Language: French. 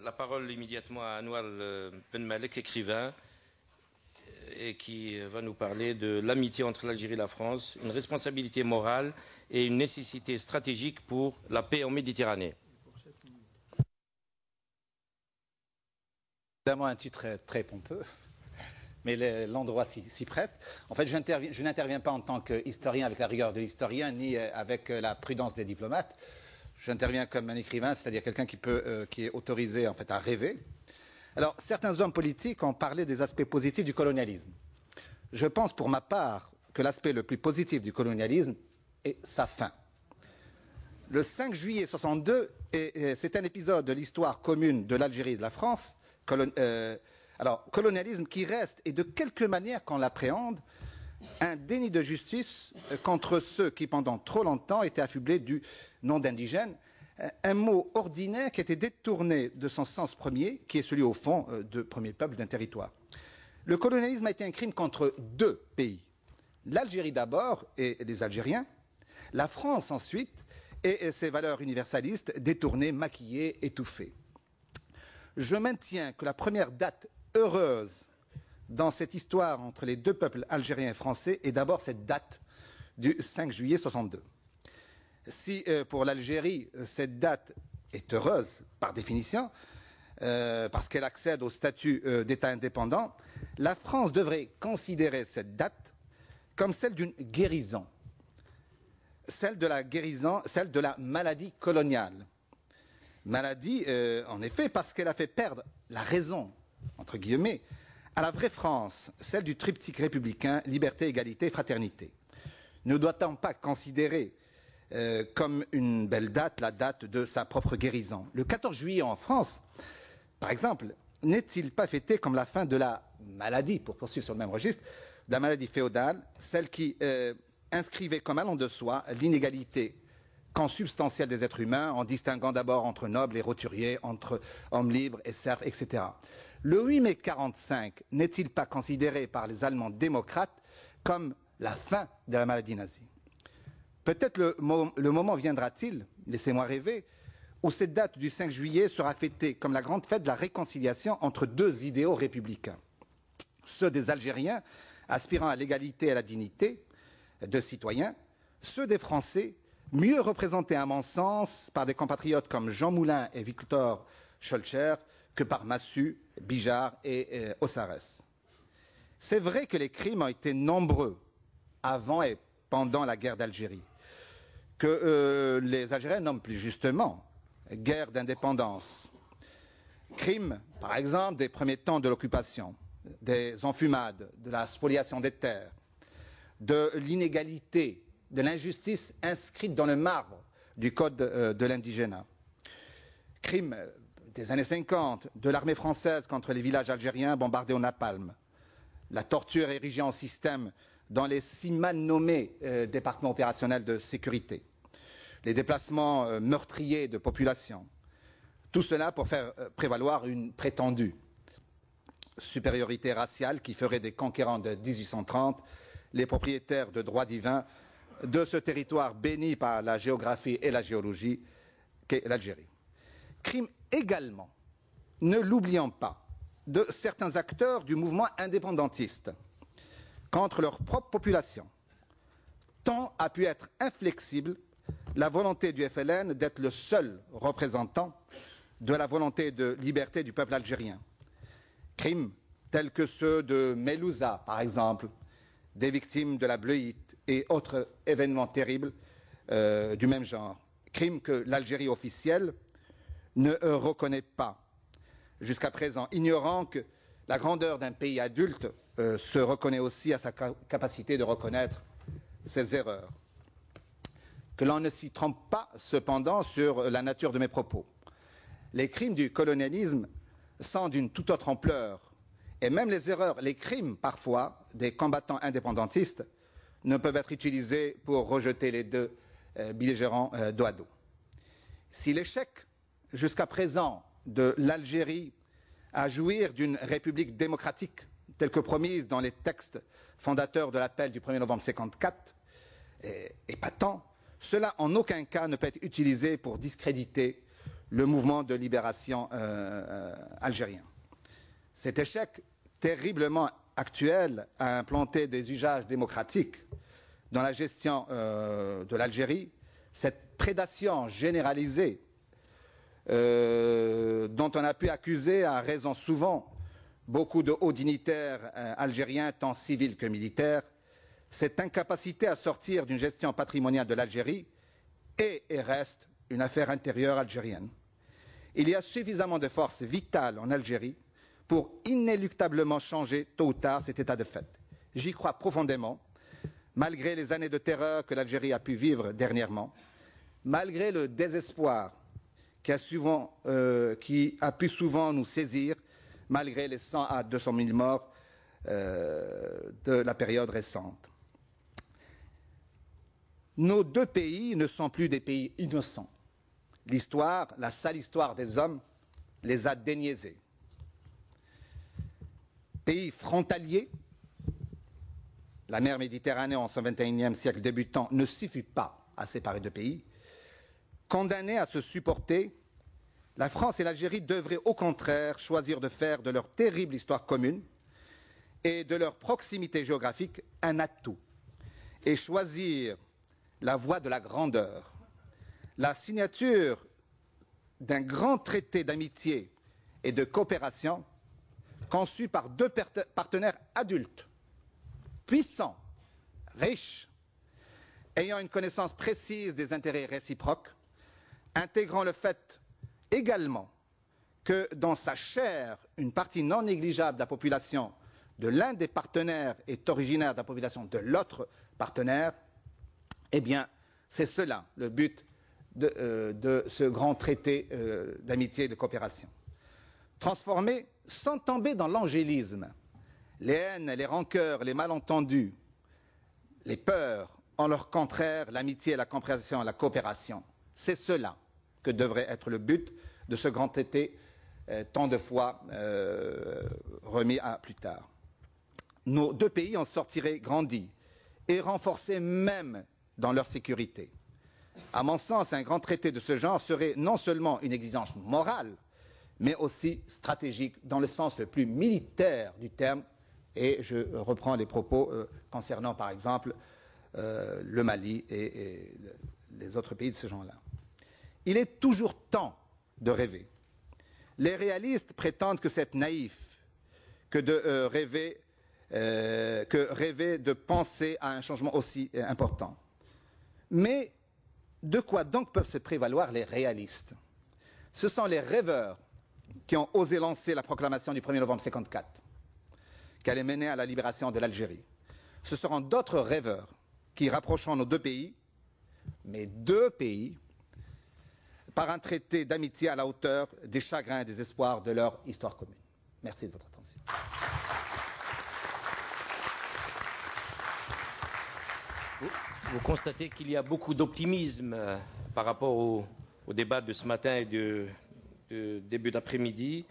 la parole immédiatement à Anouar Ben Malek, écrivain, et qui va nous parler de l'amitié entre l'Algérie et la France, une responsabilité morale et une nécessité stratégique pour la paix en Méditerranée. Évidemment un titre très pompeux, mais l'endroit s'y prête. En fait, je n'interviens pas en tant qu'historien avec la rigueur de l'historien, ni avec la prudence des diplomates. J'interviens comme un écrivain, c'est-à-dire quelqu'un qui est autorisé en fait à rêver. Alors, certains hommes politiques ont parlé des aspects positifs du colonialisme. Je pense pour ma part que l'aspect le plus positif du colonialisme est sa fin. Le 5 juillet 62, c'est un épisode de l'histoire commune de l'Algérie et de la France. Colonialisme qui reste, et de quelque manière qu'on l'appréhende, un déni de justice contre ceux qui, pendant trop longtemps, étaient affublés du nom d'indigènes, un mot ordinaire qui a été détourné de son sens premier, qui est celui, au fond, de premier peuple d'un territoire. Le colonialisme a été un crime contre deux pays. L'Algérie d'abord, et les Algériens, la France ensuite, et ses valeurs universalistes détournées, maquillées, étouffées. Je maintiens que la première date heureuse dans cette histoire entre les deux peuples algériens et français est d'abord cette date du 5 juillet 62. Si pour l'Algérie, cette date est heureuse par définition, parce qu'elle accède au statut d'État indépendant, la France devrait considérer cette date comme celle d'une guérison, celle de la maladie coloniale. Maladie, en effet, parce qu'elle a fait perdre la raison, entre guillemets, à la vraie France, celle du triptyque républicain, liberté, égalité, fraternité. Ne doit-on pas considérer comme une belle date, la date de sa propre guérison? Le 14 juillet en France, par exemple, n'est-il pas fêté comme la fin de la maladie, pour poursuivre sur le même registre, de la maladie féodale, celle qui inscrivait comme allant de soi l'inégalité consubstantielle des êtres humains, en distinguant d'abord entre nobles et roturiers, entre hommes libres et serfs, etc. Le 8 mai 1945 n'est-il pas considéré par les Allemands démocrates comme la fin de la maladie nazie? Peut-être le moment viendra-t-il, laissez-moi rêver, où cette date du 5 juillet sera fêtée comme la grande fête de la réconciliation entre deux idéaux républicains. Ceux des Algériens aspirant à l'égalité et à la dignité de citoyens, ceux des Français mieux représentés à mon sens par des compatriotes comme Jean Moulin et Victor Schœlcher que par Massu, Bijard et Ossares. C'est vrai que les crimes ont été nombreux avant et pendant la guerre d'Algérie, que les Algériens nomment plus justement guerre d'indépendance. Crimes, par exemple, des premiers temps de l'occupation, des enfumades, de la spoliation des terres, de l'inégalité, de l'injustice inscrite dans le marbre du code de l'indigénat. Crimes des années 50, de l'armée française contre les villages algériens bombardés au napalm. La torture érigée en système dans les si mal nommés départements opérationnels de sécurité. Les déplacements meurtriers de population. Tout cela pour faire prévaloir une prétendue supériorité raciale qui ferait des conquérants de 1830 les propriétaires de droits divins de ce territoire béni par la géographie et la géologie qu'est l'Algérie. Crime également, ne l'oublions pas, de certains acteurs du mouvement indépendantiste contre leur propre population. Tant a pu être inflexible la volonté du FLN d'être le seul représentant de la volonté de liberté du peuple algérien. Crimes tels que ceux de Melouza, par exemple, des victimes de la bleuite et autres événements terribles du même genre. Crimes que l'Algérie officielle ne reconnaît pas jusqu'à présent, ignorant que la grandeur d'un pays adulte se reconnaît aussi à sa capacité de reconnaître ses erreurs. Que l'on ne s'y trompe pas cependant sur la nature de mes propos. Les crimes du colonialisme sont d'une toute autre ampleur. Et même les erreurs, les crimes parfois des combattants indépendantistes ne peuvent être utilisés pour rejeter les deux belligérants dos à dos. Si l'échec jusqu'à présent de l'Algérie à jouir d'une république démocratique telle que promise dans les textes fondateurs de l'appel du 1er novembre 1954 est patent, cela en aucun cas ne peut être utilisé pour discréditer le mouvement de libération algérien. Cet échec terriblement actuel a implanté des usages démocratiques dans la gestion de l'Algérie, cette prédation généralisée dont on a pu accuser à raison souvent beaucoup de hauts dignitaires algériens, tant civils que militaires, cette incapacité à sortir d'une gestion patrimoniale de l'Algérie est et reste une affaire intérieure algérienne. Il y a suffisamment de forces vitales en Algérie pour inéluctablement changer tôt ou tard cet état de fait. J'y crois profondément, malgré les années de terreur que l'Algérie a pu vivre dernièrement, malgré le désespoir qui a pu souvent nous saisir, malgré les 100 à 200 000 morts de la période récente. Nos deux pays ne sont plus des pays innocents. L'histoire, la sale histoire des hommes, les a déniaisés. Pays frontaliers, la mer Méditerranée en ce XXIe siècle débutant ne suffit pas à séparer deux pays. Condamnés à se supporter, la France et l'Algérie devraient au contraire choisir de faire de leur terrible histoire commune et de leur proximité géographique un atout et choisir la voie de la grandeur. La signature d'un grand traité d'amitié et de coopération conçu par deux partenaires adultes, puissants, riches, ayant une connaissance précise des intérêts réciproques, intégrant le fait également que dans sa chair, une partie non négligeable de la population de l'un des partenaires est originaire de la population de l'autre partenaire, eh bien, c'est cela le but de ce grand traité d'amitié et de coopération. Transformer, sans tomber dans l'angélisme, les haines, les rancœurs, les malentendus, les peurs, en leur contraire, l'amitié, la compréhension, la coopération. C'est cela que devrait être le but de ce grand traité tant de fois remis à plus tard. Nos deux pays en sortiraient grandis et renforcés même dans leur sécurité. À mon sens, un grand traité de ce genre serait non seulement une exigence morale, mais aussi stratégique dans le sens le plus militaire du terme. Et je reprends les propos concernant, par exemple, le Mali et les autres pays de ce genre-là. Il est toujours temps de rêver. Les réalistes prétendent que c'est naïf que de rêver de penser à un changement aussi important. Mais de quoi donc peuvent se prévaloir les réalistes? Ce sont les rêveurs qui ont osé lancer la proclamation du 1er novembre 1954, qui allait mener à la libération de l'Algérie. Ce seront d'autres rêveurs qui rapprocheront nos deux pays, mais deux pays, par un traité d'amitié à la hauteur des chagrins et des espoirs de leur histoire commune. Merci de votre attention. Vous constatez qu'il y a beaucoup d'optimisme par rapport au débat de ce matin et de début d'après-midi.